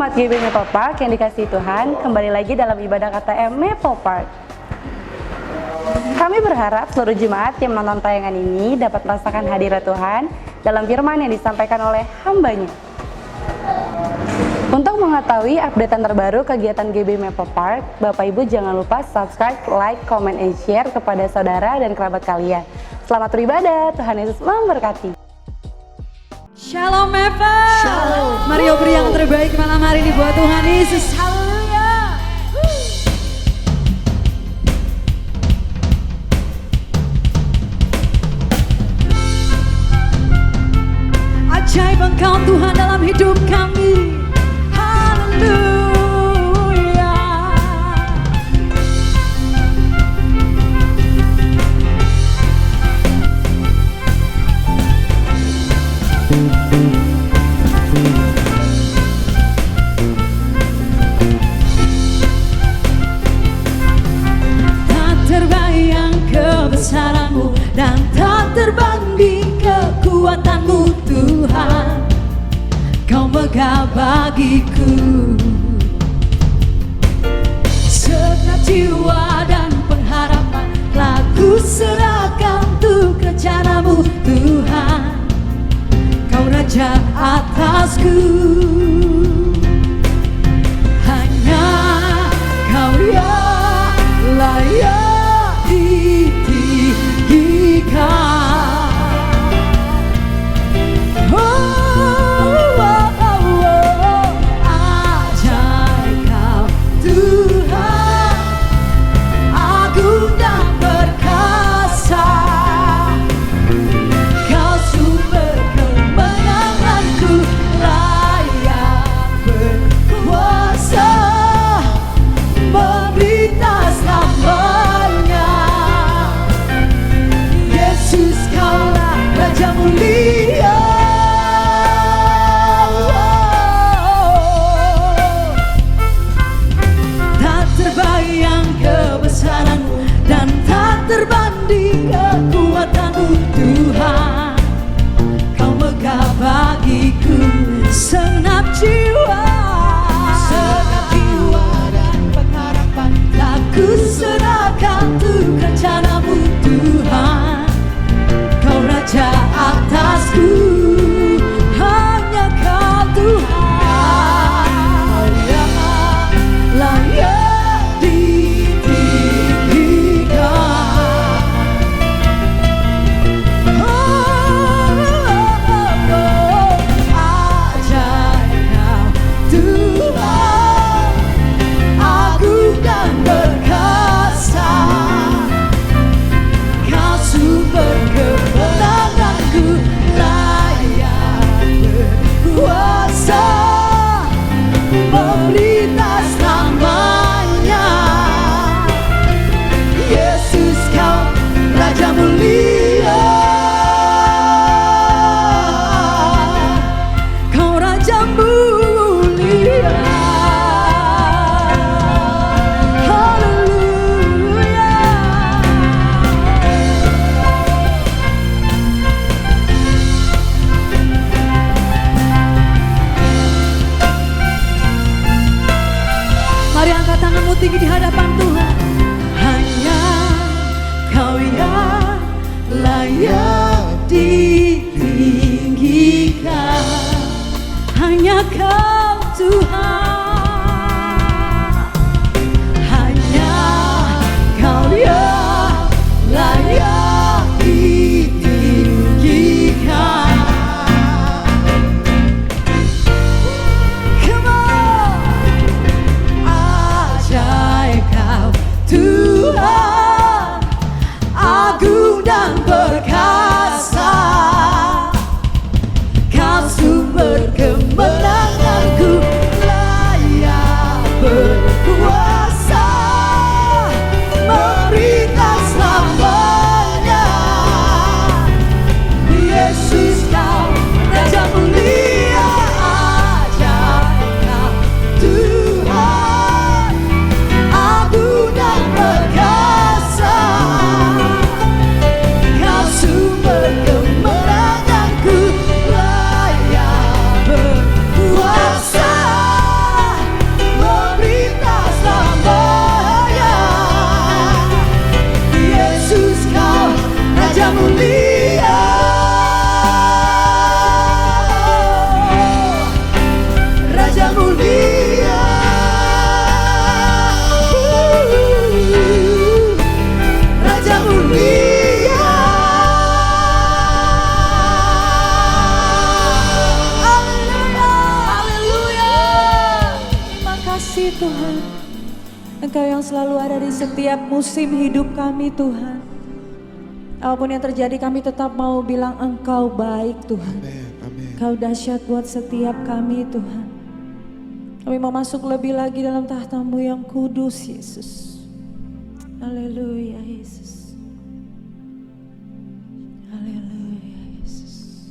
Jemaat GBI Maple Park yang dikasihi Tuhan, kembali lagi dalam ibadah KTM Maple Park. Kami berharap seluruh jemaat yang menonton tayangan ini dapat merasakan hadirat Tuhan dalam firman yang disampaikan oleh hamba-Nya. Untuk mengetahui updatean terbaru kegiatan GBI Maple Park, Bapak Ibu jangan lupa subscribe, like, comment, and share kepada saudara dan kerabat kalian. Selamat beribadah, Tuhan Yesus memberkati. Shalom Maple. Shalom. Mari beri yang terbaik malam hari ini buat Tuhan Yesus. Haleluya. Ajaib Engkau Tuhan dalam hidup kami. Haleluya. Tak terbayang kebesaranmu dan tak terbanding kekuatanmu Tuhan. Kau megah bagiku segenap jiwa dan pengharapan, laku serahkan untuk rencanamu Tuhan. Kau raja atasku, hanya Kau yang layak ditinggikan. Ajaib Kau Tuhan, agung dan perkasa. Kau sumber kemenanganku, layak berkuasa, memberi tas nama setiap musim hidup kami Tuhan. Apapun yang terjadi kami tetap mau bilang Engkau baik Tuhan. Engkau dahsyat buat setiap kami Tuhan. Kami mau masuk lebih lagi dalam tahta-Mu yang kudus Yesus. Haleluya Yesus. Haleluya Yesus.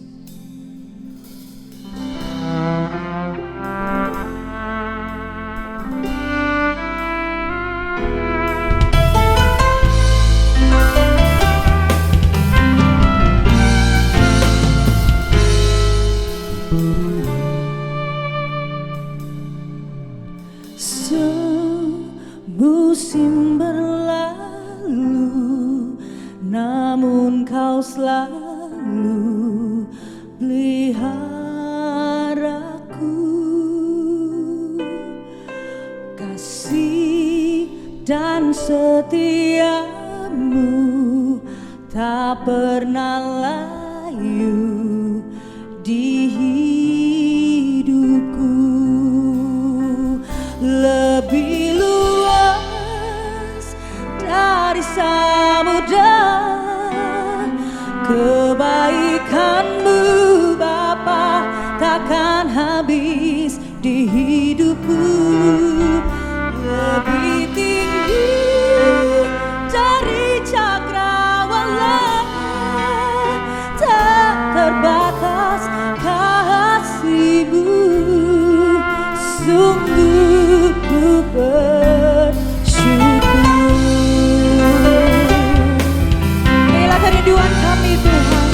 Musim berlalu, namun Kau selalu peliharaku. Kasih dan setiamu tak pernah layu di hidupku. Lebih luas dari samudra, kebaikan-Mu Bapa takkan habis di hidupku. Lebih tinggi dari cakrawala, tak terbatas kasih-Mu. Sungguh ku bersyukur. Inilah kerinduan kami Tuhan.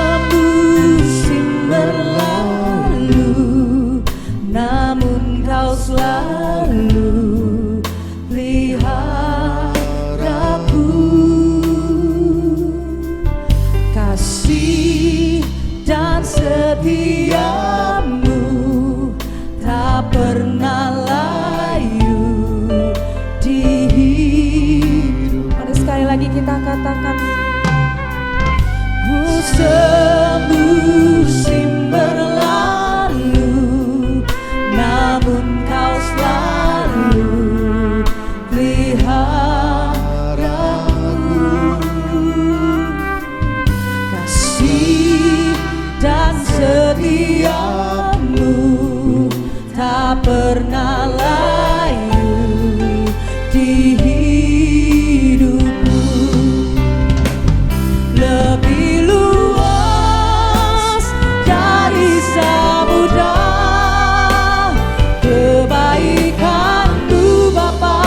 Semusim berlalu, namun Kau selalu peliharaku. Kasih dan setia-Mu tak pernah layu di hidup. Mari sekali lagi kita katakan, semusim berlalu, namun Kau selalu peliharaku. Kasih dan setia-Mu tak pernah layu di hidupku. Lebih luas dari samudra, kebaikan-Mu Bapa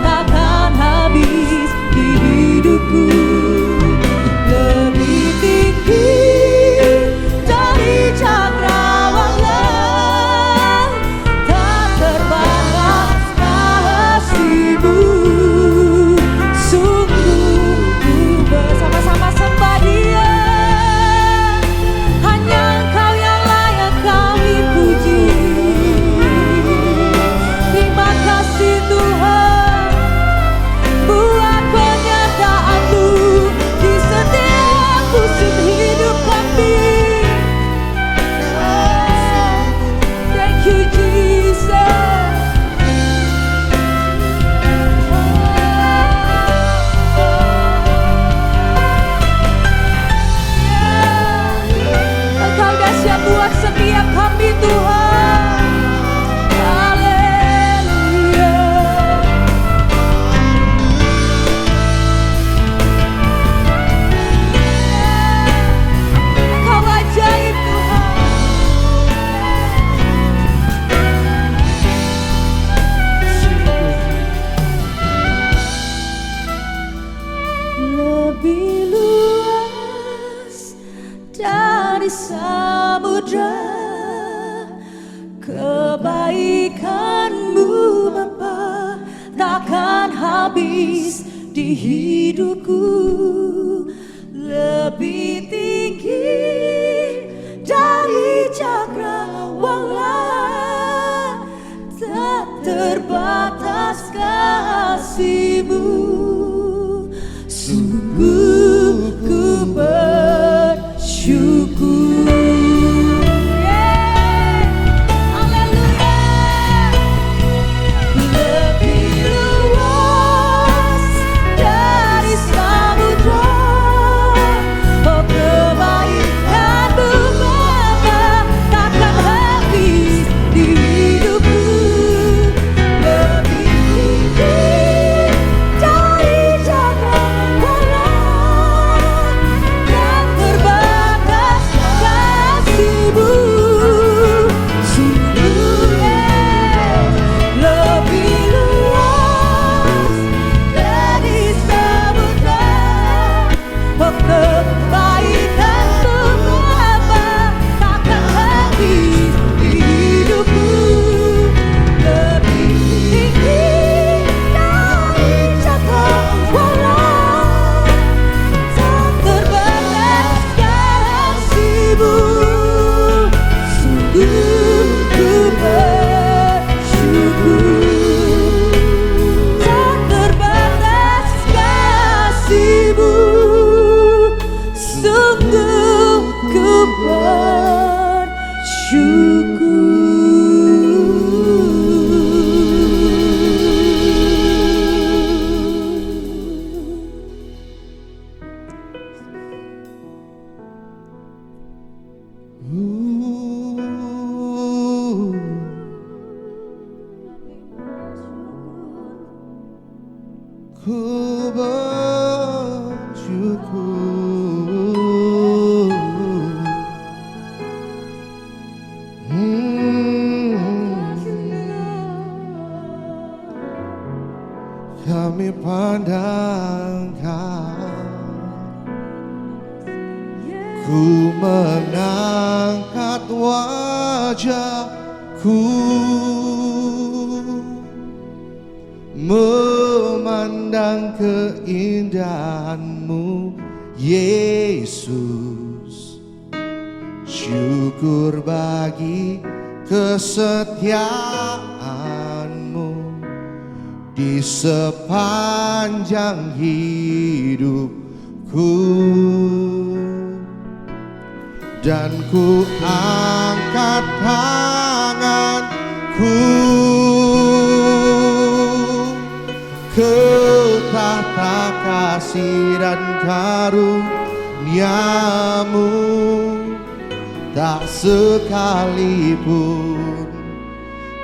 takkan habis di hidupku. Lebih tinggi dari cakrawala, tak terbatas kasih-Mu. Sungguh ku bersama-sama sembah Dia. Hanya Engkau yang layak kami puji. Terima kasih Tuhan buat penyertaan-Mu di setiap musim hidup kami. Thank you Jesus. Engkau dahsyat buat setiap kami Tuhan. Haleluya. Engkau ajaib Tuhan. Lebih luas dari samudra, kebaikan-Mu Bapa takkan habis di hidupku. Lebih tinggi dari cakrawala, tak terbatas kasih-Mu. Sungguh ku bersyukur. Haleluya. ku bersyukur. Kami pandangkan, ku mengangkat wajahku, memandang keindahan-Mu, Yesus. Syukur bagi kesetiaan-Mu di sepanjang hidupku. Dan ku angkat tanganku ke tahta kasih dan karunia-Mu. Tak sekalipun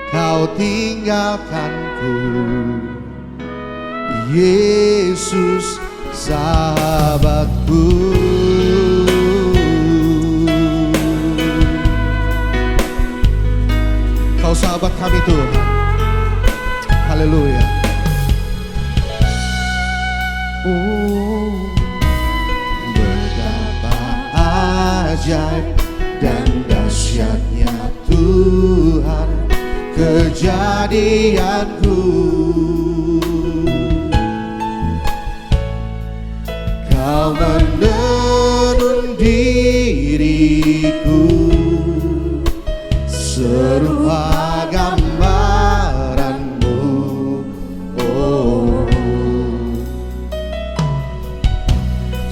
Kau tinggalkanku, Yesus sahabatku. Kau sahabat kami Tuhan. Haleluya. Betapa ajaib dan dahsyatnya Tuhan kejadianku. Kau menenun diriku serupa gambaran-Mu, oh.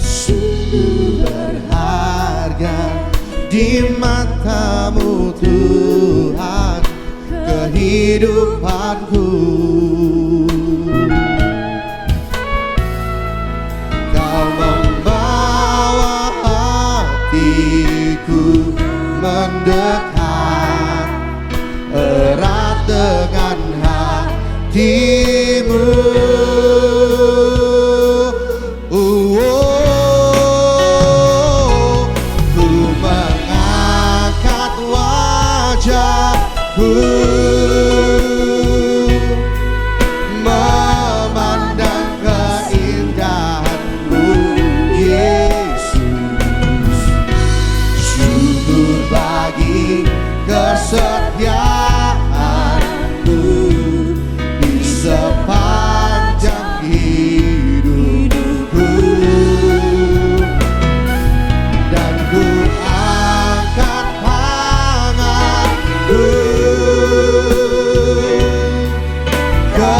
Sungguh berharga di mata-Mu Tuhan kehidupanku. Kau membawa hatiku mendekat erat dengan hati-Mu. Ku mengangkat wajahku, memandang keindahan-Mu, Yesus. Syukur bagi kesetiaan-Mu di sepanjang hidupku. Dan ku angkat tanganku ke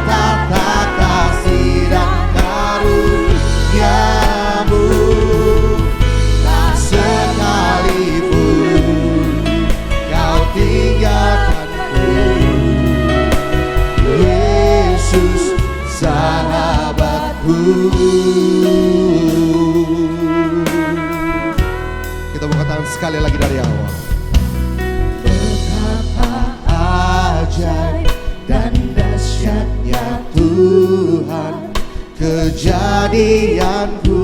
tahta kasih dan karunia-Mu. Tak sekalipun Kau tinggalkanku, Yesus sahabatku. Kita buka tangan sekali lagi dari awal. Betapa ajaib dan dahsyatnya Tuhan kejadianku.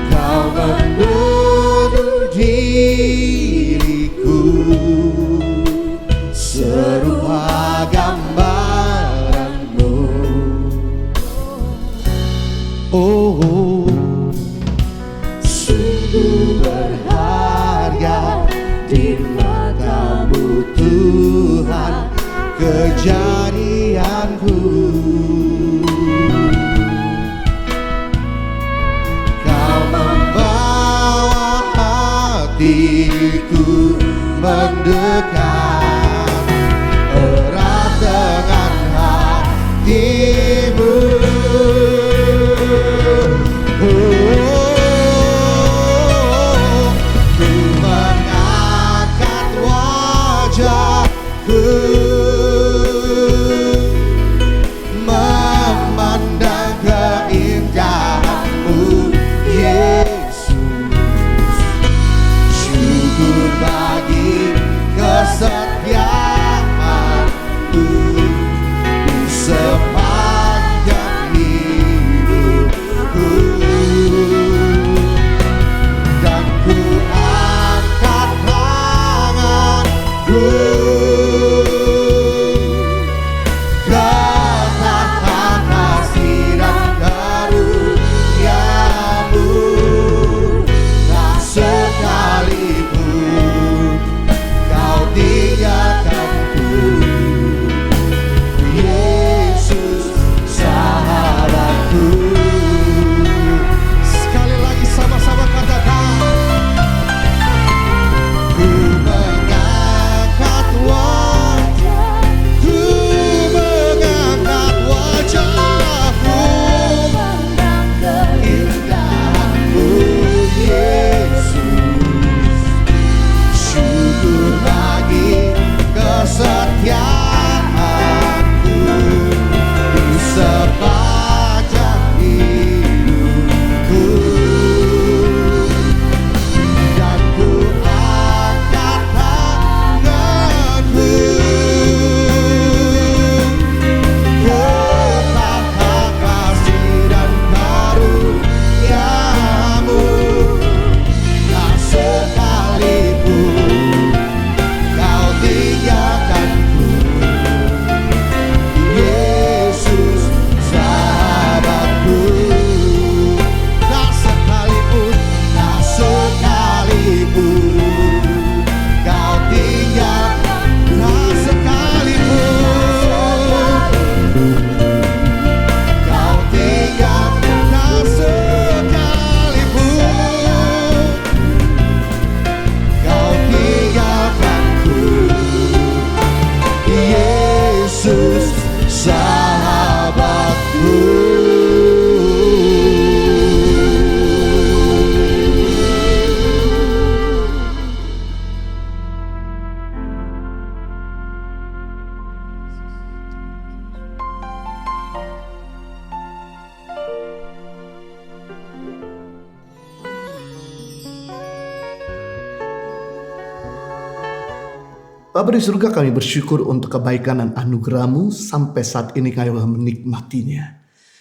Kau menenun diriku serupa gambaran-Mu, oh. Sungguh berharga di mata-Mu Tuhan kejadianku. Kau membawa hatiku mendekat erat dengan hati-Mu. Ku mengangkat wajahku, memandang keindahan-Mu, Yesus. Syukur bagi kesetiaan-Mu Bapa di surga, kami bersyukur untuk kebaikan dan anugerah-Mu sampai saat ini kami boleh menikmatinya.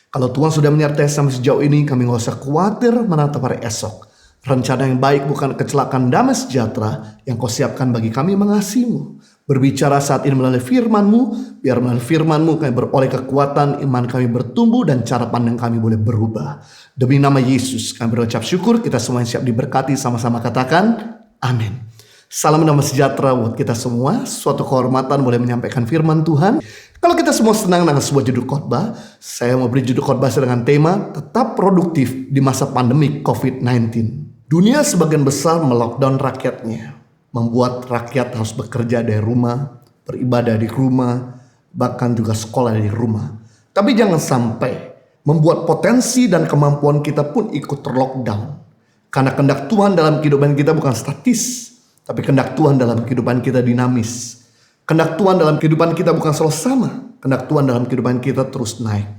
Kalau Tuhan sudah menyertai sampai sejauh ini, kami gak usah khawatir menatap hari esok. Rencana yang baik bukan kecelakaan, damai sejahtera yang Kau siapkan bagi kami mengasihi-Mu. Berbicara saat ini melalui firman-Mu, biar melalui firman-Mu kami beroleh kekuatan, iman kami bertumbuh dan cara pandang kami boleh berubah. Demi nama Yesus kami berucap syukur, kita semua yang siap diberkati, sama-sama katakan amin. Salam damai sejahtera buat kita semua. Suatu kehormatan boleh menyampaikan firman Tuhan. Kalau kita semua senang dengan sebuah judul khotbah, saya mau beri judul khotbah dengan tema tetap produktif di masa pandemi COVID-19. Dunia sebagian besar melockdown rakyatnya, membuat rakyat harus bekerja dari rumah, beribadah di rumah, bahkan juga sekolah dari rumah. Tapi jangan sampai membuat potensi dan kemampuan kita pun ikut terlockdown. Karena kehendak Tuhan dalam kehidupan kita bukan statis, tapi kehendak Tuhan dalam kehidupan kita dinamis. Kehendak Tuhan dalam kehidupan kita bukan selalu sama. Kehendak Tuhan dalam kehidupan kita terus naik.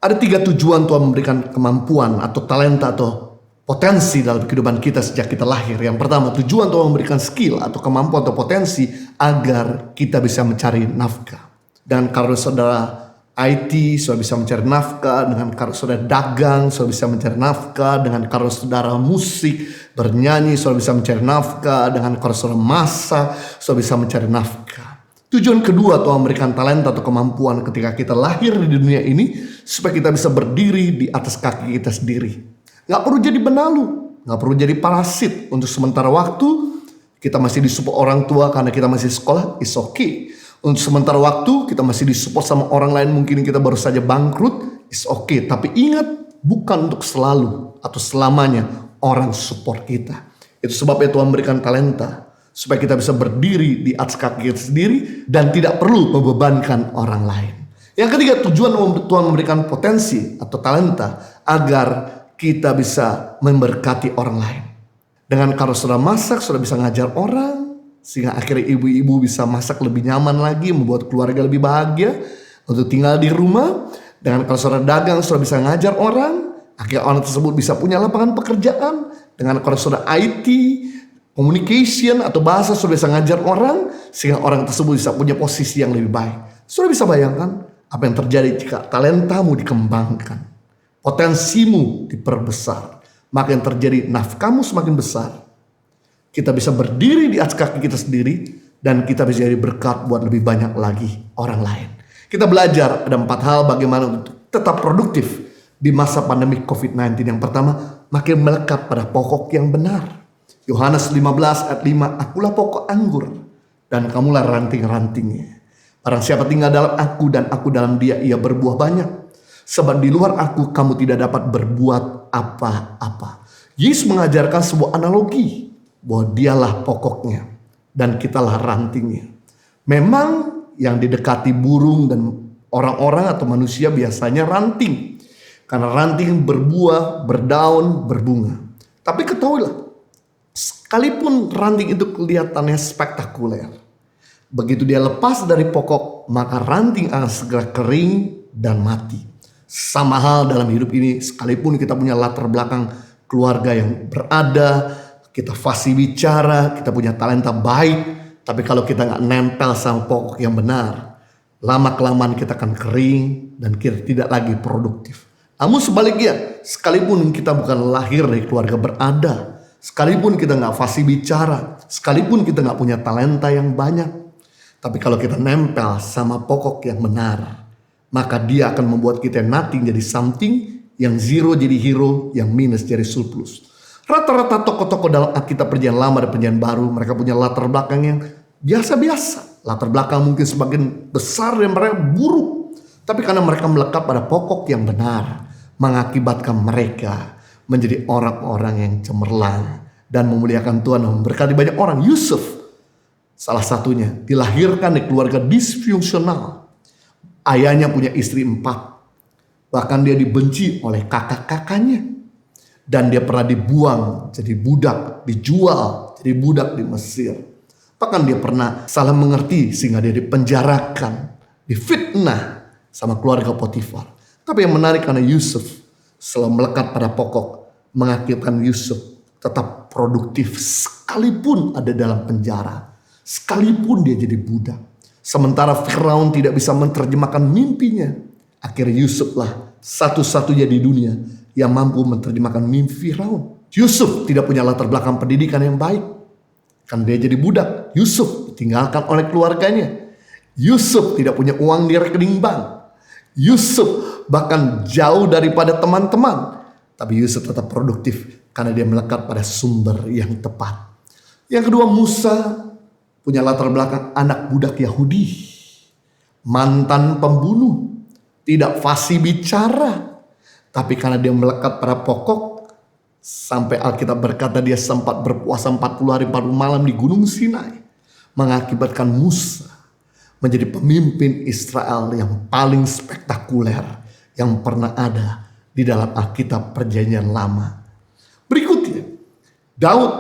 Ada 3 tujuan Tuhan memberikan kemampuan atau talenta atau potensi dalam kehidupan kita sejak kita lahir. Yang pertama, tujuan Tuhan memberikan skill atau kemampuan atau potensi agar kita bisa mencari nafkah. Dan kalau saudara IT, saudara bisa mencari nafkah. Dengan kalau saudara dagang, saudara bisa mencari nafkah. Dengan kalau saudara musik, bernyanyi, saudara bisa mencari nafkah. Dengan kalau saudara masak, saudara bisa mencari nafkah. Tujuan kedua, Tuhan memberikan talenta atau kemampuan ketika kita lahir di dunia ini, supaya kita bisa berdiri di atas kaki kita sendiri. Gak perlu jadi benalu, gak perlu jadi parasit. Untuk sementara waktu, kita masih disupport orang tua karena kita masih sekolah, it's okay. Untuk sementara waktu kita masih disupport sama orang lain, mungkin kita baru saja bangkrut, it's okay. Tapi ingat, bukan untuk selalu atau selamanya orang support kita. Itu sebabnya Tuhan memberikan talenta supaya kita bisa berdiri di atas kaki kita sendiri dan tidak perlu membebankan orang lain. Yang ketiga, tujuan Tuhan memberikan potensi atau talenta agar kita bisa memberkati orang lain. Dengan kalau saudara masak, saudara bisa ngajar orang, sehingga akhirnya ibu-ibu bisa masak lebih nyaman lagi, membuat keluarga lebih bahagia untuk tinggal di rumah. Dengan kalau saudara dagang, saudara bisa ngajar orang, akhirnya orang tersebut bisa punya lapangan pekerjaan. Dengan kalau saudara IT, communication atau bahasa, saudara bisa ngajar orang, sehingga orang tersebut bisa punya posisi yang lebih baik. Saudara bisa bayangkan apa yang terjadi jika talentamu dikembangkan, potensimu diperbesar, maka yang terjadi nafkahmu semakin besar. Kita bisa berdiri di atas kaki kita sendiri dan kita bisa jadi berkat buat lebih banyak lagi orang lain. Kita belajar ada 4 hal bagaimana untuk tetap produktif di masa pandemi COVID-19. Yang pertama, makin melekat pada pokok yang benar. Yohanes 15 ayat 5, akulah pokok anggur dan kamulah ranting-rantingnya. Barang siapa tinggal dalam aku dan aku dalam dia, ia berbuah banyak. Sebab di luar aku kamu tidak dapat berbuat apa-apa. Yesus mengajarkan sebuah analogi bahwa dialah pokoknya dan kitalah rantingnya. Memang yang didekati burung dan orang-orang atau manusia biasanya ranting. Karena ranting berbuah, berdaun, berbunga. Tapi ketahuilah, sekalipun ranting itu kelihatannya spektakuler, begitu dia lepas dari pokok, maka ranting akan segera kering dan mati. Sama hal dalam hidup ini, sekalipun kita punya latar belakang keluarga yang berada, kita fasih bicara, kita punya talenta baik, tapi kalau kita gak nempel sama pokok yang benar, lama-kelamaan kita akan kering dan kita tidak lagi produktif. Namun sebaliknya, sekalipun kita bukan lahir dari keluarga berada, sekalipun kita gak fasih bicara, sekalipun kita gak punya talenta yang banyak, tapi kalau kita nempel sama pokok yang benar, maka dia akan membuat kita nothing jadi something, yang zero jadi hero, yang minus jadi surplus. Rata-rata tokoh-tokoh dalam Alkitab Perjanjian Lama dan Perjanjian Baru, mereka punya latar belakang yang biasa-biasa. Latar belakang mungkin sebagian besar yang mereka buruk. Tapi karena mereka melekat pada pokok yang benar, mengakibatkan mereka menjadi orang-orang yang cemerlang dan memuliakan Tuhan dan memberkati banyak orang. Yusuf salah satunya dilahirkan di keluarga disfungsional. Ayahnya punya istri 4. Bahkan dia dibenci oleh kakak-kakaknya. Dan dia pernah dibuang jadi budak, dijual jadi budak di Mesir. Bahkan dia pernah salah mengerti sehingga dia dipenjarakan, difitnah sama keluarga Potifar. Tapi yang menarik karena Yusuf selalu melekat pada pokok, mengakibatkan Yusuf tetap produktif sekalipun ada dalam penjara, sekalipun dia jadi budak. Sementara Firaun tidak bisa menerjemahkan mimpinya, akhirnya Yusuflah satu-satunya di dunia yang mampu menerjemahkan mimpi Firaun. Yusuf tidak punya latar belakang pendidikan yang baik. Kan dia jadi budak. Yusuf ditinggalkan oleh keluarganya. Yusuf tidak punya uang di rekening bank. Yusuf bahkan jauh daripada teman-teman. Tapi Yusuf tetap produktif karena dia melekat pada sumber yang tepat. Yang kedua, Musa punya latar belakang anak budak Yahudi. Mantan pembunuh. Tidak fasih bicara. Tapi karena dia melekat pada pokok, sampai Alkitab berkata dia sempat berpuasa 40 hari 40 malam di Gunung Sinai. Mengakibatkan Musa menjadi pemimpin Israel yang paling spektakuler yang pernah ada di dalam Alkitab Perjanjian Lama. Berikutnya, Daud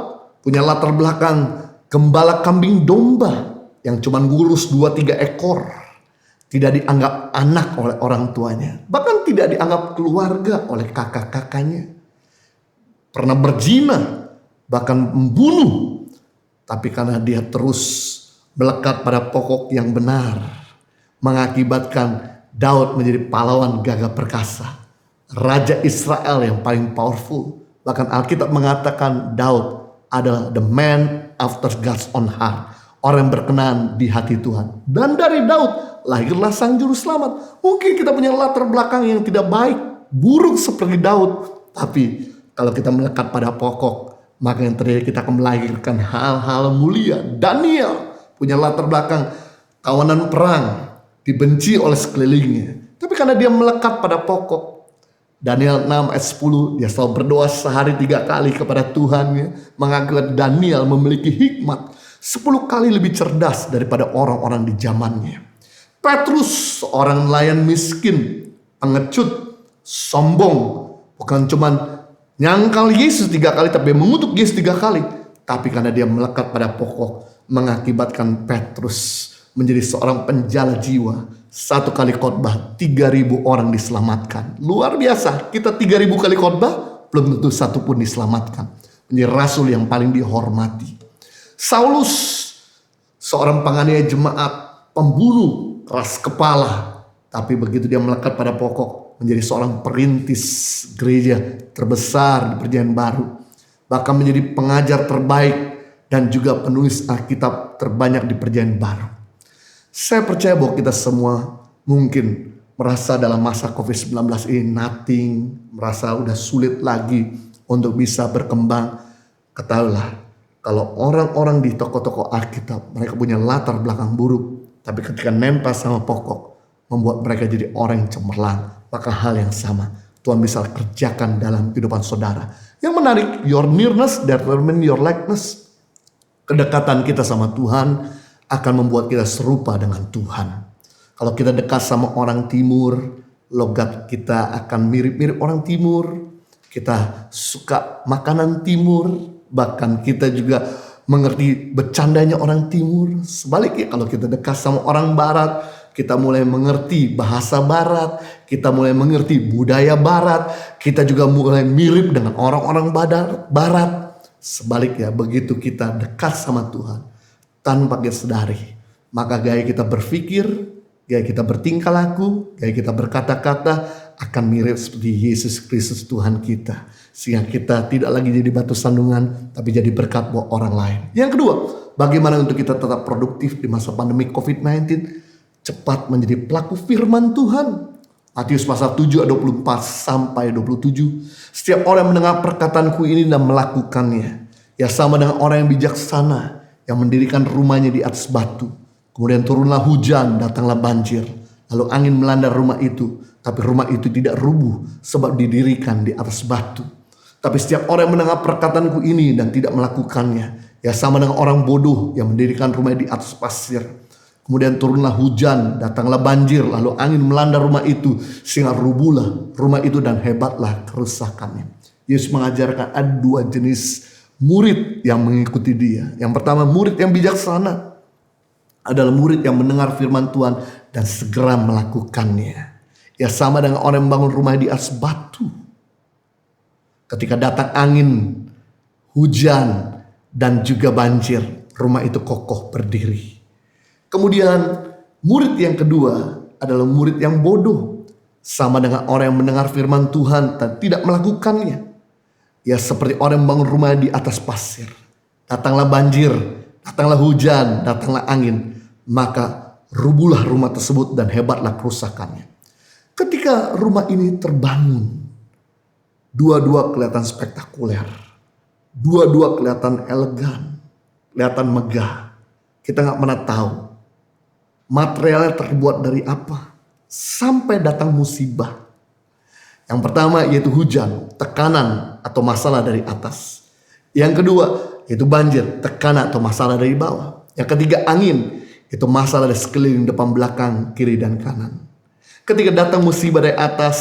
punya latar belakang gembala kambing domba yang cuma ngurus 2-3 ekor. Tidak dianggap anak oleh orang tuanya. Bahkan tidak dianggap keluarga oleh kakak-kakaknya. Pernah berzina, bahkan membunuh. Tapi karena dia terus melekat pada pokok yang benar, mengakibatkan Daud menjadi pahlawan gagah perkasa. Raja Israel yang paling powerful. Bahkan Alkitab mengatakan Daud adalah the man after God's own heart. Orang yang berkenan di hati Tuhan. Dan dari Daud lahirlah sang juru selamat. Mungkin kita punya latar belakang yang tidak baik, buruk seperti Daud. Tapi kalau kita melekat pada pokok, maka yang terjadi kita akan melahirkan hal-hal mulia. Daniel punya latar belakang kawanan perang, dibenci oleh sekelilingnya. Tapi karena dia melekat pada pokok, Daniel 6 ayat 10, dia selalu berdoa sehari 3 kali kepada Tuhannya. Mengakibatkan Daniel memiliki hikmat 10 kali lebih cerdas daripada orang-orang di zamannya. Petrus, seorang nelayan miskin, pengecut, sombong, bukan cuman nyangkal Yesus 3 kali, tapi mengutuk Yesus 3 kali. Tapi karena dia melekat pada pokok, mengakibatkan Petrus menjadi seorang penjala jiwa. 1 kali khotbah 3.000 orang diselamatkan. Luar biasa, kita 3.000 kali khotbah belum tentu satu pun diselamatkan. Menjadi rasul yang paling dihormati. Saulus, seorang penganiaya jemaat, pembunuh, keras kepala. Tapi begitu dia melekat pada pokok, menjadi seorang perintis gereja terbesar di Perjanjian Baru. Bahkan menjadi pengajar terbaik dan juga penulis Alkitab terbanyak di perjanjian baru. Saya percaya bahwa kita semua mungkin merasa dalam masa COVID-19 ini nothing, merasa udah sulit lagi untuk bisa berkembang. Ketahuilah, kalau orang-orang di toko-toko Alkitab, mereka punya latar belakang buruk, tapi ketika nempel sama pokok, membuat mereka jadi orang yang cemerlang. Maka hal yang sama Tuhan bisa kerjakan dalam kehidupan saudara. Yang menarik, your nearness determine your likeness. Kedekatan kita sama Tuhan akan membuat kita serupa dengan Tuhan. Kalau kita dekat sama orang timur, logat kita akan mirip-mirip orang timur. Kita suka makanan timur, bahkan kita juga mengerti bercandanya orang timur. Sebaliknya kalau kita dekat sama orang barat, kita mulai mengerti bahasa barat, kita mulai mengerti budaya barat, kita juga mulai mirip dengan orang-orang barat. Sebaliknya begitu kita dekat sama Tuhan, tanpa kita sadari, maka gaya kita berpikir, gaya kita bertingkah laku, gaya kita berkata-kata akan mirip seperti Yesus Kristus Tuhan kita. Sehingga kita tidak lagi jadi batu sandungan, tapi jadi berkat buat orang lain. Yang kedua, bagaimana untuk kita tetap produktif di masa pandemi COVID-19? Cepat menjadi pelaku firman Tuhan. Matius pasal 7 ayat 24 sampai 27. Setiap orang yang mendengar perkataanku ini dan melakukannya, ya sama dengan orang yang bijaksana yang mendirikan rumahnya di atas batu. Kemudian turunlah hujan, datanglah banjir, lalu angin melanda rumah itu, tapi rumah itu tidak rubuh sebab didirikan di atas batu. Tapi setiap orang yang mendengar perkataanku ini dan tidak melakukannya, ya sama dengan orang bodoh yang mendirikan rumahnya di atas pasir. Kemudian turunlah hujan, datanglah banjir, lalu angin melanda rumah itu, sehingga rubuhlah rumah itu dan hebatlah kerusakannya. Yesus mengajarkan ada dua jenis murid yang mengikuti dia. Yang pertama, murid yang bijaksana adalah murid yang mendengar firman Tuhan dan segera melakukannya. Ya sama dengan orang yang membangun rumah di atas batu. Ketika datang angin, hujan, dan juga banjir, rumah itu kokoh berdiri. Kemudian murid yang kedua adalah murid yang bodoh. Sama dengan orang yang mendengar firman Tuhan dan tidak melakukannya. Ya seperti orang yang membangun rumah di atas pasir. Datanglah banjir, datanglah hujan, datanglah angin. Maka rubuhlah rumah tersebut dan hebatlah kerusakannya. Ketika rumah ini terbangun, dua-dua kelihatan spektakuler. Dua-dua kelihatan elegan, kelihatan megah. Kita gak pernah tahu materialnya terbuat dari apa sampai datang musibah. Yang pertama yaitu hujan, tekanan atau masalah dari atas. Yang kedua yaitu banjir, tekanan atau masalah dari bawah. Yang ketiga angin, itu masalah dari sekeliling, depan, belakang, kiri dan kanan. Ketika datang musibah dari atas,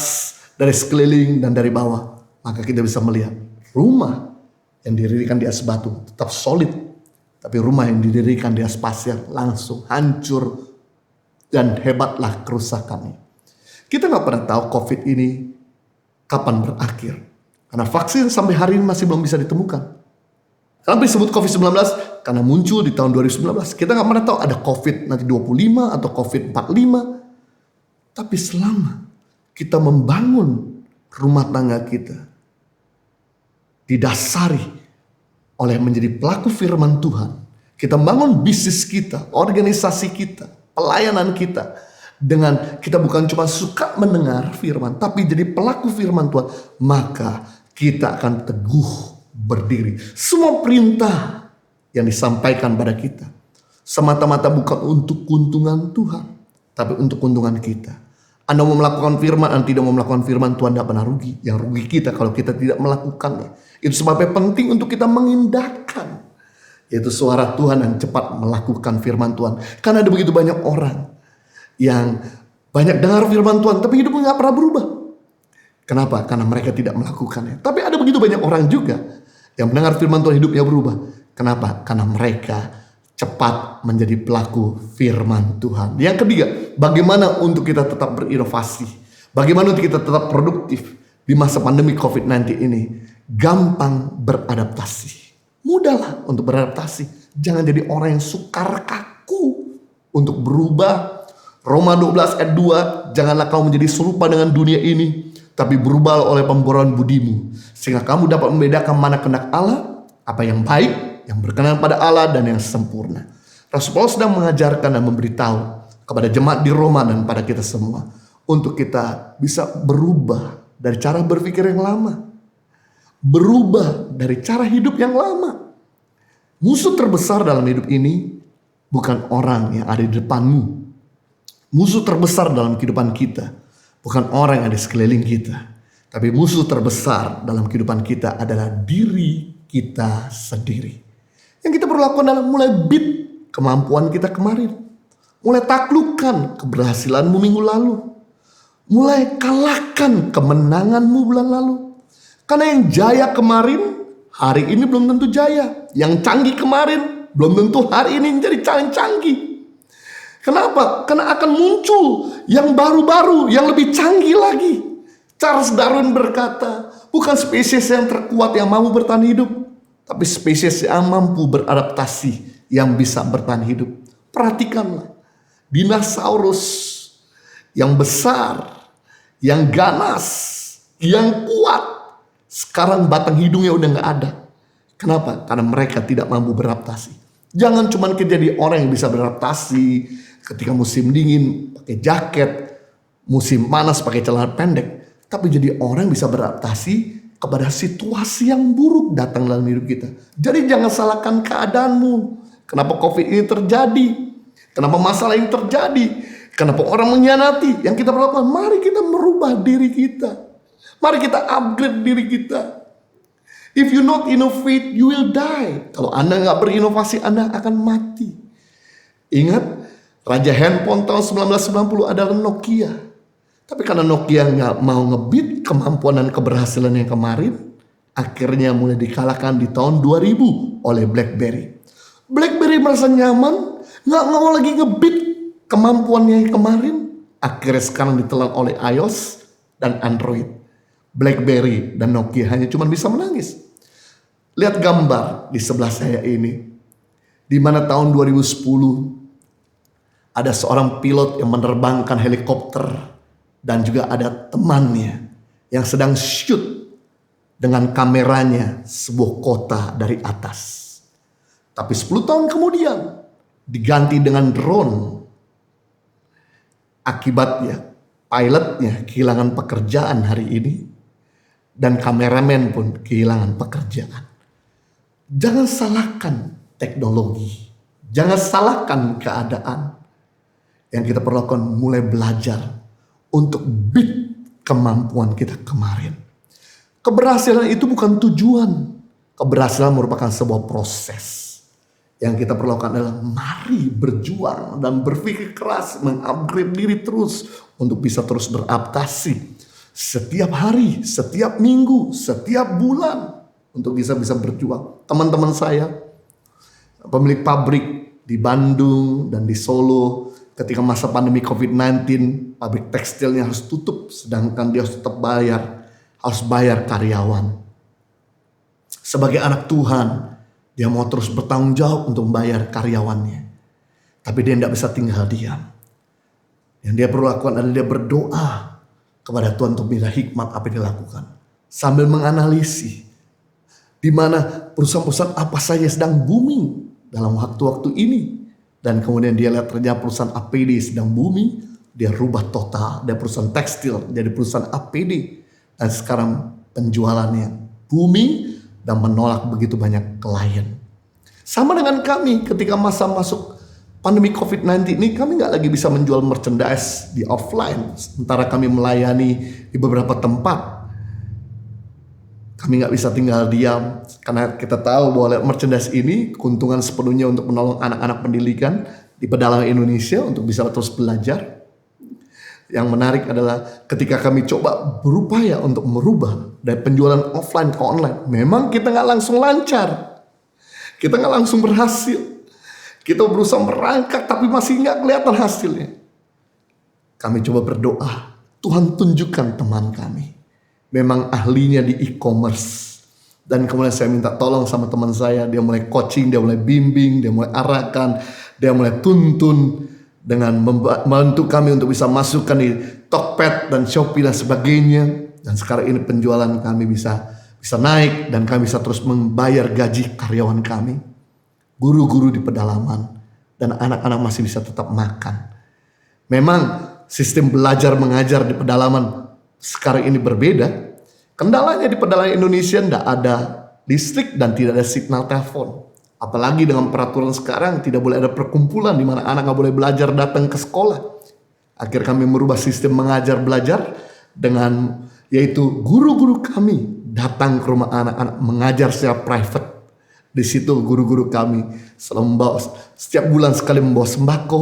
dari sekeliling dan dari bawah, maka kita bisa melihat rumah yang didirikan di atas batu tetap solid, tapi rumah yang didirikan di atas pasir langsung hancur dan hebatlah kerusakannya. Kita gak pernah tahu COVID ini kapan berakhir. Karena vaksin sampai hari ini masih belum bisa ditemukan. Kenapa disebut COVID-19? Karena muncul di tahun 2019. Kita gak pernah tahu ada COVID nanti 25 atau COVID 45. Tapi selama kita membangun rumah tangga kita didasari oleh menjadi pelaku firman Tuhan. Kita membangun bisnis kita, organisasi kita, pelayanan kita, dengan kita bukan cuma suka mendengar firman, tapi jadi pelaku firman Tuhan, maka kita akan teguh berdiri. Semua perintah yang disampaikan pada kita semata-mata bukan untuk keuntungan Tuhan, tapi untuk keuntungan kita. Anda mau melakukan firman, Anda tidak mau melakukan firman, Tuhan tidak pernah rugi. Yang rugi kita kalau kita tidak melakukannya. Itu sebabnya penting untuk kita mengindahkan, yaitu suara Tuhan dan cepat melakukan firman Tuhan. Karena ada begitu banyak orang yang banyak dengar firman Tuhan, tapi hidupnya gak pernah berubah. Kenapa? Karena mereka tidak melakukannya. Tapi ada begitu banyak orang juga yang mendengar firman Tuhan hidupnya berubah. Kenapa? Karena mereka cepat menjadi pelaku firman Tuhan. Yang ketiga, bagaimana untuk kita tetap berinovasi? Bagaimana untuk kita tetap produktif di masa pandemi COVID-19 ini? Gampang beradaptasi. Mudahlah untuk beradaptasi. Jangan jadi orang yang sukar kaku untuk berubah. Roma 12 ayat 2, janganlah kau menjadi serupa dengan dunia ini, tapi berubah oleh pemburuan budimu, sehingga kamu dapat membedakan mana kehendak Allah, apa yang baik, yang berkenan pada Allah, dan yang sempurna. Rasul Paulus sedang mengajarkan dan memberitahu kepada jemaat di Roma dan pada kita semua untuk kita bisa berubah dari cara berpikir yang lama, berubah dari cara hidup yang lama. Musuh terbesar dalam hidup ini bukan orang yang ada di depanmu. Musuh terbesar dalam kehidupan kita bukan orang yang ada di sekeliling kita, tapi musuh terbesar dalam kehidupan kita adalah diri kita sendiri. Yang kita perlu lakukan adalah mulai beat kemampuan kita kemarin. Mulai taklukkan keberhasilanmu minggu lalu. Mulai kalahkan kemenanganmu bulan lalu. Karena yang jaya kemarin, hari ini belum tentu jaya. Yang canggih kemarin, belum tentu hari ini menjadi canggih. Kenapa? Karena akan muncul yang baru-baru, yang lebih canggih lagi. Charles Darwin berkata, bukan spesies yang terkuat yang mampu bertahan hidup, tapi spesies yang mampu beradaptasi, yang bisa bertahan hidup. Perhatikanlah, dinosaurus yang besar, yang ganas, yang kuat, sekarang batang hidungnya udah gak ada. Kenapa? Karena mereka tidak mampu beradaptasi. Jangan cuma jadi orang yang bisa beradaptasi ketika musim dingin pakai jaket, musim panas pakai celana pendek, tapi jadi orang yang bisa beradaptasi kepada situasi yang buruk datang dalam hidup kita. Jadi jangan salahkan keadaanmu. Kenapa COVID ini terjadi? Kenapa masalah ini terjadi? Kenapa orang mengkhianati? Yang kita perlu lakukan, mari kita merubah diri kita. Mari kita upgrade diri kita. If you not innovate, you will die. Kalau Anda nggak berinovasi, Anda akan mati. Ingat, raja handphone tahun 1990 adalah Nokia. Tapi karena Nokia nggak mau ngebit kemampuan dan keberhasilan yang kemarin, akhirnya mulai dikalahkan di tahun 2000 oleh BlackBerry. BlackBerry merasa nyaman, nggak mau lagi ngebit kemampuannya yang kemarin. Akhirnya sekarang ditelan oleh iOS dan Android. BlackBerry dan Nokia hanya cuma bisa menangis. Lihat gambar di sebelah saya ini. Di mana tahun 2010 ada seorang pilot yang menerbangkan helikopter dan juga ada temannya yang sedang shoot dengan kameranya sebuah kota dari atas. Tapi 10 tahun kemudian diganti dengan drone. Akibatnya pilotnya kehilangan pekerjaan hari ini dan kameramen pun kehilangan pekerjaan. Jangan salahkan teknologi, jangan salahkan keadaan. Yang kita perlu lakukan mulai belajar untuk beat kemampuan kita kemarin. Keberhasilan itu bukan tujuan. Keberhasilan merupakan sebuah proses. Yang kita perlu lakukan adalah mari berjuang dan berpikir keras, mengupgrade diri terus untuk bisa terus beradaptasi. Setiap hari, setiap minggu, setiap bulan untuk bisa berjuang. Teman-teman saya, pemilik pabrik di Bandung dan di Solo, ketika masa pandemi COVID-19, pabrik tekstilnya harus tutup, sedangkan dia harus tetap harus bayar karyawan. Sebagai anak Tuhan, dia mau terus bertanggung jawab untuk membayar karyawannya. Tapi dia tidak bisa tinggal diam. Yang dia perlu lakukan adalah dia berdoa kepada Tuhan untuk minta hikmat apa yang dia lakukan. Sambil menganalisis di mana perusahaan-perusahaan apa saja sedang booming dalam waktu-waktu ini. Dan kemudian dia lihat ternyata perusahaan APD sedang booming. Dia rubah total dari perusahaan tekstil jadi perusahaan APD. Dan sekarang penjualannya booming dan menolak begitu banyak klien. Sama dengan kami ketika masa masuk pandemi COVID-19 ini, kami gak lagi bisa menjual merchandise di offline. Sementara kami melayani di beberapa tempat. Kami gak bisa tinggal diam karena kita tahu bahwa merchandise ini keuntungan sepenuhnya untuk menolong anak-anak pendidikan di pedalaman Indonesia untuk bisa terus belajar. Yang menarik adalah ketika kami coba berupaya untuk merubah dari penjualan offline ke online, memang kita gak langsung lancar. Kita gak langsung berhasil. Kita berusaha merangkak tapi masih gak kelihatan hasilnya. Kami coba berdoa, Tuhan tunjukkan teman kami. Memang ahlinya di e-commerce. Dan kemudian saya minta tolong sama teman saya. Dia mulai coaching, dia mulai bimbing, dia mulai arahkan, dia mulai tuntun dengan membantu kami untuk bisa masukkan di Tokped dan Shopee dan sebagainya. Dan sekarang ini penjualan kami bisa naik dan kami bisa terus membayar gaji karyawan kami. Guru-guru di pedalaman dan anak-anak masih bisa tetap makan. Memang sistem belajar mengajar di pedalaman sekarang ini berbeda. Kendalanya di pedalaman Indonesia tidak ada listrik dan tidak ada signal telepon. Apalagi dengan peraturan sekarang tidak boleh ada perkumpulan di mana anak nggak boleh belajar datang ke sekolah. Akhirnya kami merubah sistem mengajar belajar dengan yaitu guru-guru kami datang ke rumah anak-anak mengajar secara private. Di situ guru-guru kami selalu membawa, setiap bulan sekali membawa sembako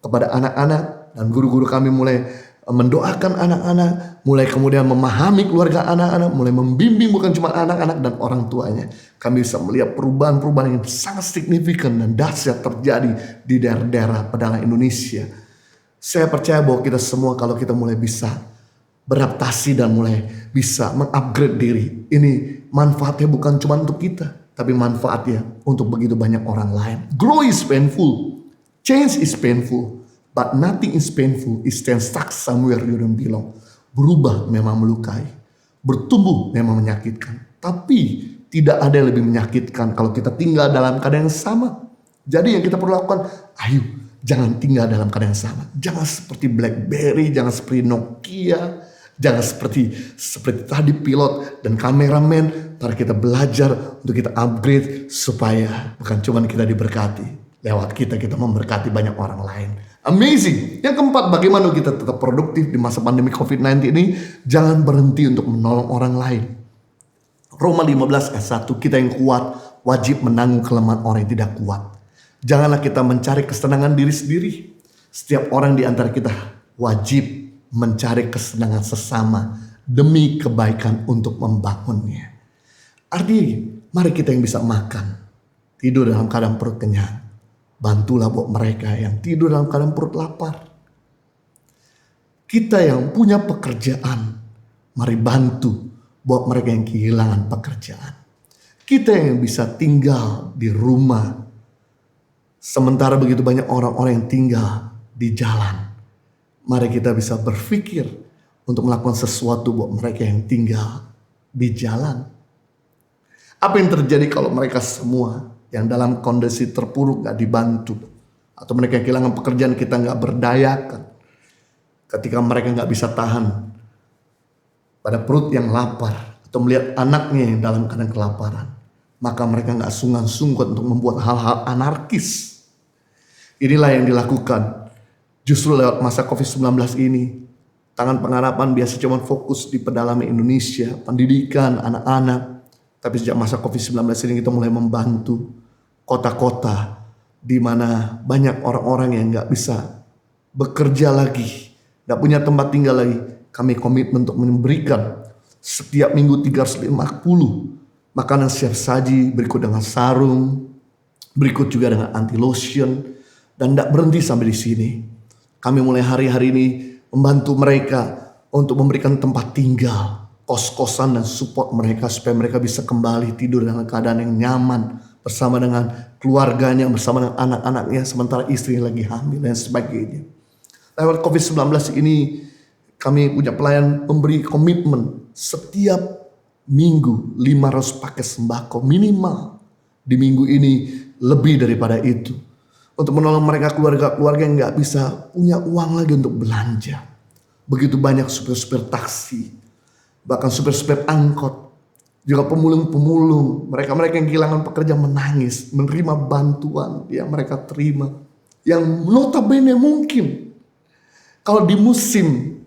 kepada anak-anak. Dan guru-guru kami mulai mendoakan anak-anak, mulai kemudian memahami keluarga anak-anak, mulai membimbing bukan cuma anak-anak dan orang tuanya. Kami bisa melihat perubahan-perubahan yang sangat signifikan dan dahsyat terjadi di daerah-daerah pedalaman Indonesia. Saya percaya bahwa kita semua kalau kita mulai bisa beradaptasi dan mulai bisa mengupgrade diri, ini manfaatnya bukan cuma untuk kita, tapi manfaatnya untuk begitu banyak orang lain. Grow is painful, change is painful. But nothing is painful, it stands stuck somewhere you don't belong. Berubah memang melukai, bertumbuh memang menyakitkan. Tapi tidak ada yang lebih menyakitkan kalau kita tinggal dalam keadaan yang sama. Jadi yang kita perlu lakukan, ayo jangan tinggal dalam keadaan yang sama. Jangan seperti BlackBerry, jangan seperti Nokia, jangan seperti tadi pilot dan kameramen. Mari kita belajar untuk kita upgrade supaya bukan cuma kita diberkati. Lewat kita memberkati banyak orang lain. Amazing. Yang keempat, bagaimana kita tetap produktif di masa pandemi COVID-19 ini? Jangan berhenti untuk menolong orang lain. Roma 15 ayat 1, kita yang kuat wajib menanggung kelemahan orang yang tidak kuat. Janganlah kita mencari kesenangan diri sendiri. Setiap orang di antara kita wajib mencari kesenangan sesama demi kebaikan untuk membangunnya. Artinya, mari kita yang bisa makan, tidur dalam keadaan perut kenyang. Bantulah buat mereka yang tidur dalam keadaan perut lapar. Kita yang punya pekerjaan, mari bantu buat mereka yang kehilangan pekerjaan. Kita yang bisa tinggal di rumah, sementara begitu banyak orang-orang yang tinggal di jalan. Mari kita bisa berpikir untuk melakukan sesuatu buat mereka yang tinggal di jalan. Apa yang terjadi kalau mereka semua yang dalam kondisi terpuruk gak dibantu, atau mereka yang kehilangan pekerjaan kita gak berdayakan, ketika mereka gak bisa tahan pada perut yang lapar, atau melihat anaknya yang dalam keadaan kelaparan, maka mereka gak sungkan-sungkan untuk membuat hal-hal anarkis. Inilah yang dilakukan justru lewat masa COVID-19 ini. Tangan Pengharapan biasa cuma fokus di pedalaman Indonesia, pendidikan anak-anak. Tapi sejak masa COVID-19 ini kita mulai membantu kota-kota di mana banyak orang-orang yang gak bisa bekerja lagi, gak punya tempat tinggal lagi. Kami komitmen untuk memberikan setiap minggu 350 makanan siap saji, berikut dengan sarung, berikut juga dengan anti lotion, dan gak berhenti sampai di sini. Kami mulai hari-hari ini membantu mereka untuk memberikan tempat tinggal, kos-kosan dan support mereka supaya mereka bisa kembali tidur dalam keadaan yang nyaman bersama dengan keluarganya, bersama dengan anak-anaknya, sementara istri lagi hamil dan sebagainya. Lewat COVID-19 ini kami punya pelayan memberi komitmen setiap minggu 500 paket sembako minimal. Di minggu ini lebih daripada itu, untuk menolong mereka keluarga-keluarga yang gak bisa punya uang lagi untuk belanja. Begitu banyak supir-supir taksi, bahkan supir-supir angkot, juga pemulung-pemulung, mereka-mereka yang kehilangan pekerjaan menangis, menerima bantuan yang mereka terima, yang notabene mungkin kalau di musim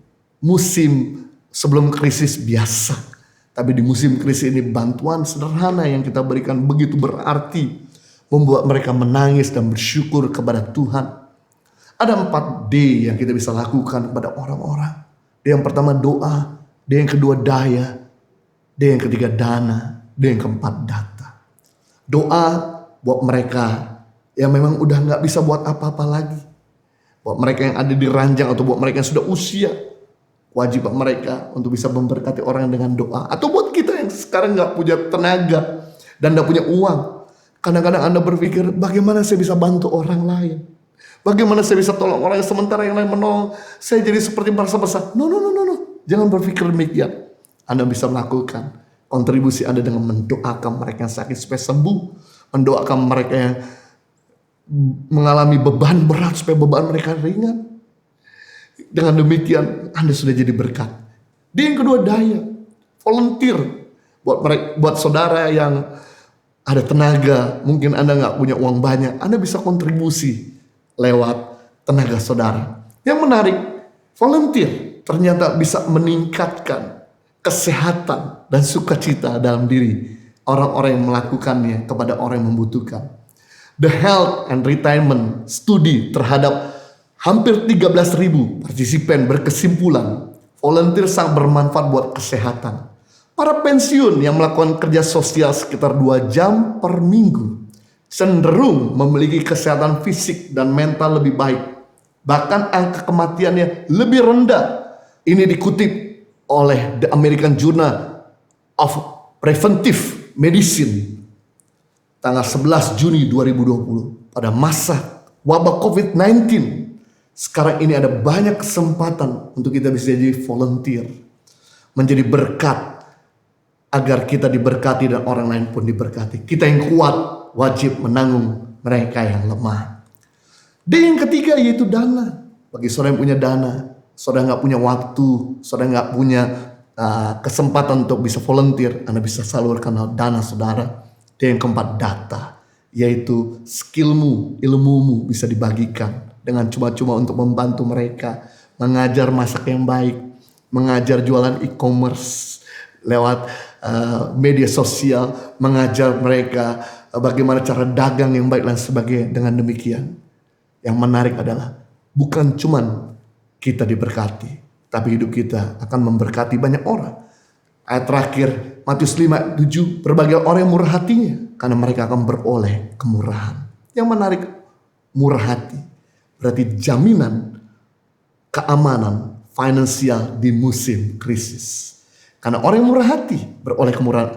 sebelum krisis biasa, tapi di musim krisis ini bantuan sederhana yang kita berikan begitu berarti, membuat mereka menangis dan bersyukur kepada Tuhan. Ada 4D yang kita bisa lakukan kepada orang-orang. D yang pertama doa, D yang kedua daya, D yang ketiga dana, D yang keempat data. Doa buat mereka yang memang udah gak bisa buat apa-apa lagi. Buat mereka yang ada di ranjang atau buat mereka yang sudah usia, wajib mereka untuk bisa memberkati orang dengan doa. Atau buat kita yang sekarang gak punya tenaga dan gak punya uang. Kadang-kadang Anda berpikir, bagaimana saya bisa bantu orang lain? Bagaimana saya bisa tolong orang yang sementara yang lain menolong? Saya jadi seperti bangsa-bangsa. No. Jangan berpikir demikian. Anda bisa melakukan kontribusi Anda dengan mendoakan mereka yang sakit supaya sembuh. Mendoakan mereka yang mengalami beban berat supaya beban mereka ringan. Dengan demikian Anda sudah jadi berkat. Yang kedua, daya, volunteer. Buat saudara yang ada tenaga, mungkin Anda nggak punya uang banyak, Anda bisa kontribusi lewat tenaga saudara. Yang menarik, volunteer ternyata bisa meningkatkan kesehatan dan sukacita dalam diri orang-orang yang melakukannya kepada orang yang membutuhkan. The Health and Retirement Study terhadap hampir 13.000 partisipan berkesimpulan volunteer sangat bermanfaat buat kesehatan. Para pensiun yang melakukan kerja sosial sekitar 2 jam per minggu cenderung memiliki kesehatan fisik dan mental lebih baik. Bahkan angka kematiannya lebih rendah. Ini dikutip oleh The American Journal of Preventive Medicine tanggal 11 Juni 2020. Pada masa wabah COVID-19, sekarang ini ada banyak kesempatan untuk kita bisa jadi volunteer, menjadi berkat, agar kita diberkati dan orang lain pun diberkati. Kita yang kuat wajib menanggung mereka yang lemah. Dan yang ketiga yaitu dana. Bagi saudara yang punya dana, saudara nggak punya waktu, saudara nggak punya kesempatan untuk bisa volunteer, Anda bisa salurkan dana saudara. Dan yang keempat, data, yaitu skillmu, ilmumu bisa dibagikan dengan cuma-cuma untuk membantu mereka, mengajar masak yang baik, mengajar jualan e-commerce lewat media sosial, mengajar mereka bagaimana cara dagang yang baik dan sebagainya. Dengan demikian, yang menarik adalah bukan cuman kita diberkati, tapi hidup kita akan memberkati banyak orang. Ayat terakhir Matius 5:7, berbahagia orang yang murah hatinya, karena mereka akan beroleh kemurahan. Yang menarik, murah hati berarti jaminan keamanan finansial di musim krisis. Karena orang yang murah hati beroleh kemurahan.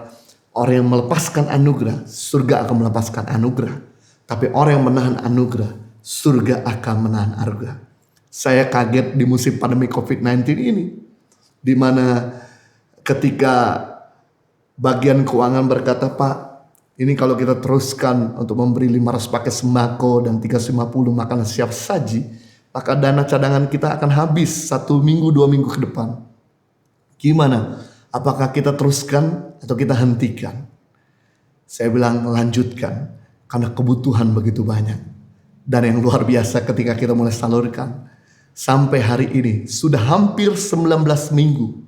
Orang yang melepaskan anugerah, surga akan melepaskan anugerah. Tapi orang yang menahan anugerah, surga akan menahan anugerah. Saya kaget di musim pandemi COVID-19 ini, di mana ketika bagian keuangan berkata, Pak, ini kalau kita teruskan untuk memberi 500 paket sembako dan 350 makanan siap saji, maka dana cadangan kita akan habis 1 minggu 2 minggu ke depan. Gimana? Apakah kita teruskan atau kita hentikan? Saya bilang lanjutkan, karena kebutuhan begitu banyak. Dan yang luar biasa ketika kita mulai salurkan, sampai hari ini sudah hampir 19 minggu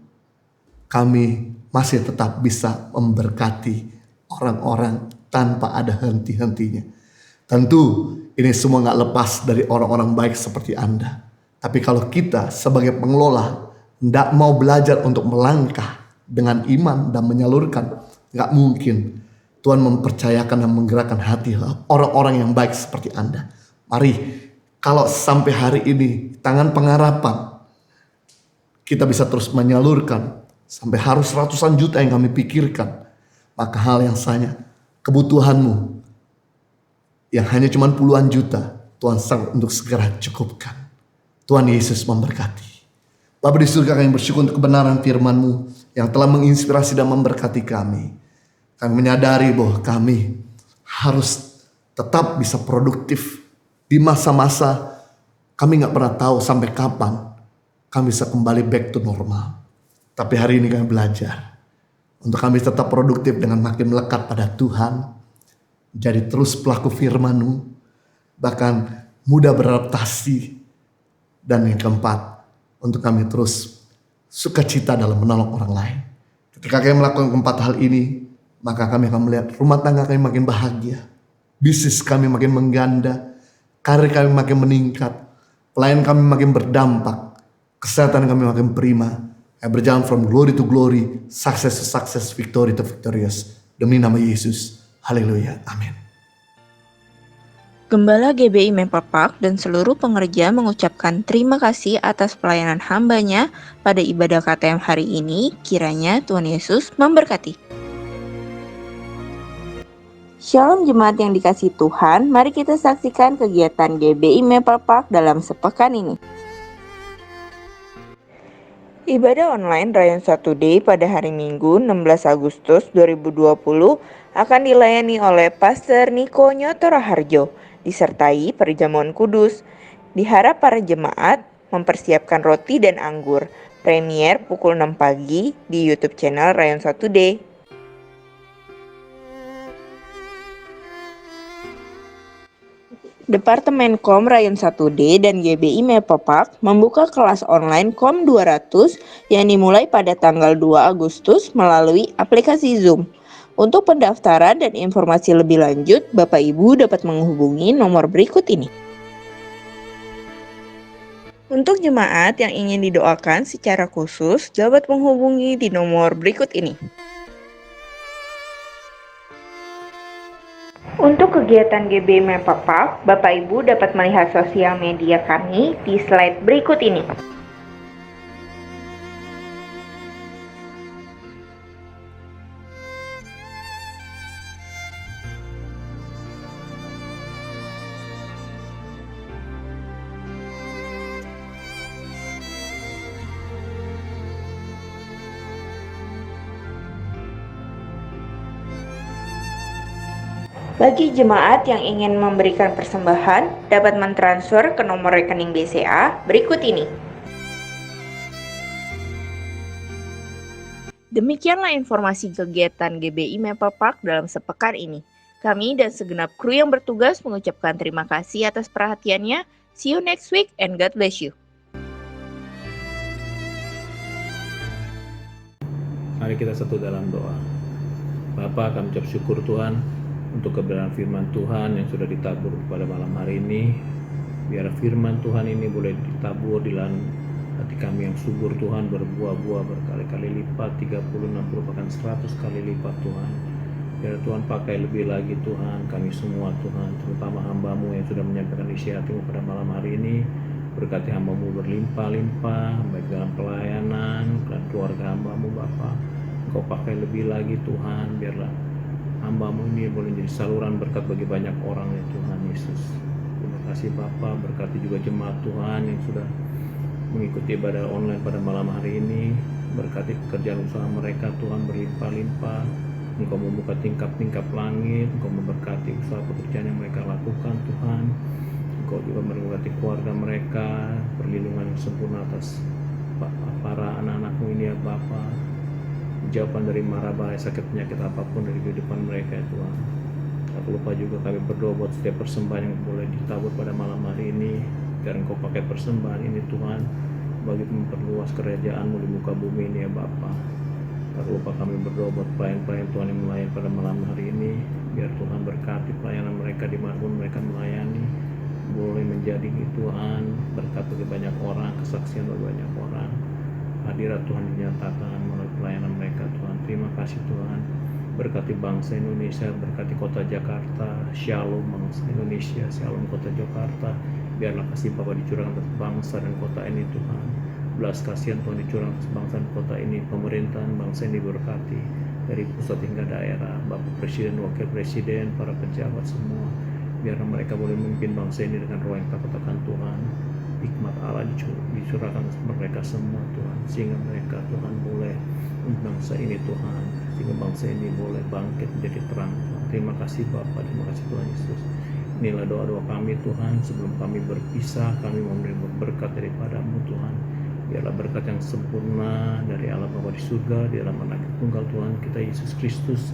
kami masih tetap bisa memberkati orang-orang tanpa ada henti-hentinya. Tentu ini semua gak lepas dari orang-orang baik seperti Anda. Tapi kalau kita sebagai pengelola tidak mau belajar untuk melangkah dengan iman dan menyalurkan, gak mungkin Tuhan mempercayakan dan menggerakkan hati orang-orang yang baik seperti Anda. Mari, kalau sampai hari ini tangan pengharapan kita bisa terus menyalurkan sampai harus ratusan juta yang kami pikirkan, maka hal yang sama, kebutuhanmu yang hanya cuma puluhan juta, Tuhan sanggup untuk segera cukupkan. Tuhan Yesus memberkati. Bapa di surga, kami bersyukur untuk kebenaran firman-Mu yang telah menginspirasi dan memberkati kami. Kami menyadari bahwa kami harus tetap bisa produktif di masa-masa kami gak pernah tahu sampai kapan kami bisa kembali back to normal. Tapi hari ini kami belajar untuk kami tetap produktif dengan makin melekat pada Tuhan, jadi terus pelaku firman-Mu, bahkan mudah beradaptasi. Dan yang keempat, untuk kami terus sukacita dalam menolong orang lain. Ketika kami melakukan keempat hal ini, maka kami akan melihat rumah tangga kami makin bahagia, bisnis kami makin mengganda, karir kami makin meningkat, pelayan kami makin berdampak, kesehatan kami makin prima, berjalan from glory to glory, success to success, victory to victorious. Demi nama Yesus, haleluya, amin. Gembala GBI Maple Park dan seluruh pengerja mengucapkan terima kasih atas pelayanan hambanya pada ibadah KTM hari ini. Kiranya Tuhan Yesus memberkati. Shalom jemaat yang dikasihi Tuhan, mari kita saksikan kegiatan GBI Maple Park dalam sepekan ini. Ibadah online Rayon 1 Day pada hari Minggu 16 Agustus 2020 akan dilayani oleh Pastor Niko Nyoto Raharjo disertai perjamuan kudus. Diharap para jemaat mempersiapkan roti dan anggur. Premier pukul 6 pagi di YouTube channel Rayon 1 Day. Departemen Kom Rayon 1D dan GBI Mepopak membuka kelas online Kom 200 yang dimulai pada tanggal 2 Agustus melalui aplikasi Zoom. Untuk pendaftaran dan informasi lebih lanjut, Bapak Ibu dapat menghubungi nomor berikut ini. Untuk jemaat yang ingin didoakan secara khusus, dapat menghubungi di nomor berikut ini. Untuk kegiatan GB Mepopak, Bapak Ibu dapat melihat sosial media kami di slide berikut ini. Bagi jemaat yang ingin memberikan persembahan, dapat mentransfer ke nomor rekening BCA berikut ini. Demikianlah informasi kegiatan GBI Mepopak dalam sepekan ini. Kami dan segenap kru yang bertugas mengucapkan terima kasih atas perhatiannya. See you next week and God bless you. Mari kita satu dalam doa. Bapa, kami ucap syukur Tuhan untuk kebenaran firman Tuhan yang sudah ditabur pada malam hari ini. Biar firman Tuhan ini boleh ditabur di dalam hati kami yang subur Tuhan, berbuah-buah berkali-kali lipat, 30, 60, bahkan 100 kali lipat Tuhan. Biar Tuhan pakai lebih lagi Tuhan, kami semua Tuhan, terutama hamba-Mu yang sudah menyampaikan isi hati-Mu pada malam hari ini. Berkati hamba-Mu berlimpah-limpah, baik dalam pelayanan dan keluarga hamba-Mu Bapa. Engkau pakai lebih lagi Tuhan, biarlah hamba-Mu ini boleh jadi saluran berkat bagi banyak orang ya Tuhan Yesus. Terima kasih Bapa, berkati juga jemaat Tuhan yang sudah mengikuti ibadah online pada malam hari ini. Berkati pekerjaan usaha mereka Tuhan berlimpah-limpah. Engkau membuka tingkap-tingkap langit, Engkau memberkati usaha pekerjaan yang mereka lakukan Tuhan. Engkau juga memberkati keluarga mereka, perlindungan yang sempurna atas para anak-anak-Mu ini ya Bapa. Jauhkan dari mara bahaya sakit penyakit apapun dari kehidupan mereka ya Tuhan. Tak lupa juga kami berdoa buat setiap persembahan yang boleh ditabur pada malam hari ini. Biar Engkau pakai persembahan ini Tuhan bagi memperluas kerajaan-Mu di muka bumi ini ya Bapa. Tak lupa kami berdoa buat pelayan-pelayan Tuhan yang melayani pada malam hari ini. Biar Tuhan berkati pelayanan mereka dimanapun mereka melayani. Boleh menjadi Tuhan berkat bagi banyak orang, kesaksian bagi banyak orang. Hadirat Tuhan dinyatakan melalui pelayanan mereka Tuhan. Terima kasih Tuhan. Berkati bangsa Indonesia, berkati kota Jakarta. Shalom bangsa Indonesia, shalom kota Jakarta. Biarlah kasih Bapa dicurahkan atas bangsa dan kota ini Tuhan. Belas kasihan Tuhan dicurahkan atas bangsa dan kota ini. Pemerintahan bangsa ini berkati dari pusat hingga daerah. Bapak Presiden, Wakil Presiden, para pejabat semua. Biarlah mereka boleh memimpin bangsa ini dengan roh yang takut akan Tuhan. Hikmat Allah dicurahkan mereka semua Tuhan, sehingga mereka Tuhan boleh bangsa ini Tuhan, sehingga bangsa ini boleh bangkit menjadi terang Tuhan. Terima kasih Bapa, terima kasih Tuhan Yesus. Inilah doa-doa kami Tuhan, sebelum kami berpisah kami menerima berkat daripada-Mu Tuhan. Biarlah berkat yang sempurna dari Allah Bapa di surga, di dalam anak tunggal Tuhan kita Yesus Kristus,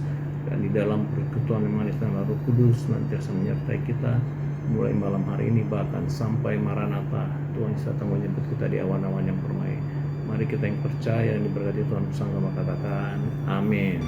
dan di dalam persekutuan yang manis dan Roh Kudus senantiasa menyertai kita mulai malam hari ini bahkan sampai Maranatha. Tuhan Yesus datang menjemput kita di awan-awan yang permai. Mari kita yang percaya dan diberkati Tuhan bersama katakan amin.